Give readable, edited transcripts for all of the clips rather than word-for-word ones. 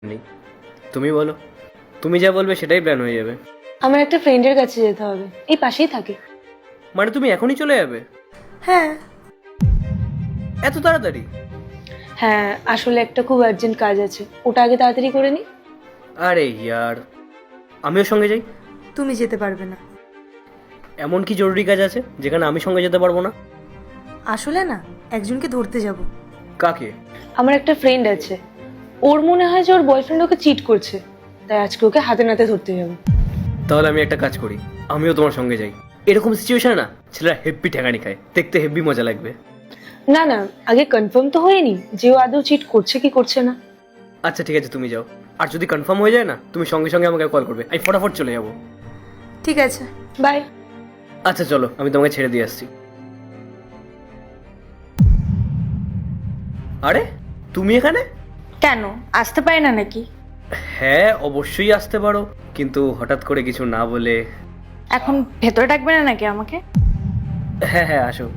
নেই। তুমি বলো, তুমি যা বলবে সেটাই প্ল্যান হয়ে যাবে। আমার একটা ফ্রেন্ডের কাছে যেতে হবে, এই পাশেই থাকে। মানে তুমি এখনই চলে যাবে? হ্যাঁ। এত তাড়াতাড়ি? হ্যাঁ, আসলে একটা খুব আর্জেন্ট কাজ আছে, ওটা আগে তাড়াতাড়ি করে নি। আরে ইয়ার, আমিও সঙ্গে যাই। তুমি যেতে পারবে না। এমন কি জরুরি কাজ আছে যেখানে আমি সঙ্গে যেতে পারবো না? আসলে না, একজনকে ধরতে যাব। কাকে? আমার একটা ফ্রেন্ড আছে, ওর মনে হয় যে ওর বয়ফ্রেন্ড ওকে চিট করছে, তাই আজকে ওকে হাতে নাতে ধরতে যাবো। তাহলে আমি একটা কাজ করি, আমিও তোমার সঙ্গে যাই। এরকম সিচুয়েশনে না ছেলেরা হেব্বি ঠেকানি খায়, দেখতে হেব্বি মজা লাগবে। না না, আগে কনফার্ম তো হয়নি যে ও আদৌ চিট করছে কি করছে না। আচ্ছা ঠিক আছে, তুমি যাও। আর যদি কনফার্ম হয়ে যায় না, তুমি সঙ্গে সঙ্গে আমাকে কল করবে, আমি ফটাফট চলে যাবো। ঠিক আছে। বাই। আচ্ছা চলো, আমি তোমাকে ছেড়ে দিয়ে আসছি। আরে তুমি এখানে? কেন আসতে পারি না নাকি? হ্যাঁ অবশ্যই আসতে পারো, কিন্তু হঠাৎ করে কিছু না বলে। এখন ভেতরে ডাকবে না নাকি আমাকে? হ্যাঁ হ্যাঁ আসো।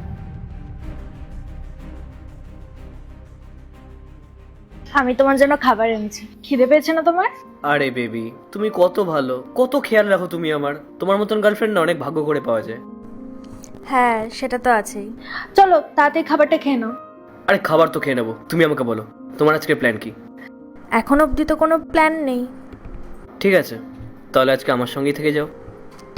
আমি তোমার জন্য খাবার এনেছি, খিদে পেয়েছে না তোমার? আরে বেবি, তুমি কত ভালো, কত খেয়াল রাখো তুমি আমার। তোমার মতন গার্লফ্রেন্ড না অনেক ভাগ্য করে পাওয়া যায়। হ্যাঁ সেটা তো আছেই। চলো তাড়াতাড়ি খাবারটা খেয়ে নাও। আরে খাবার তো খেয়ে নেবো, তুমি আমাকে বলো তোমার আজকের প্ল্যান কি? এখন অবধি তো কোনো প্ল্যান নেই। ঠিক আছে, তাহলে আজকে আমার সঙ্গেই থেকে যাও।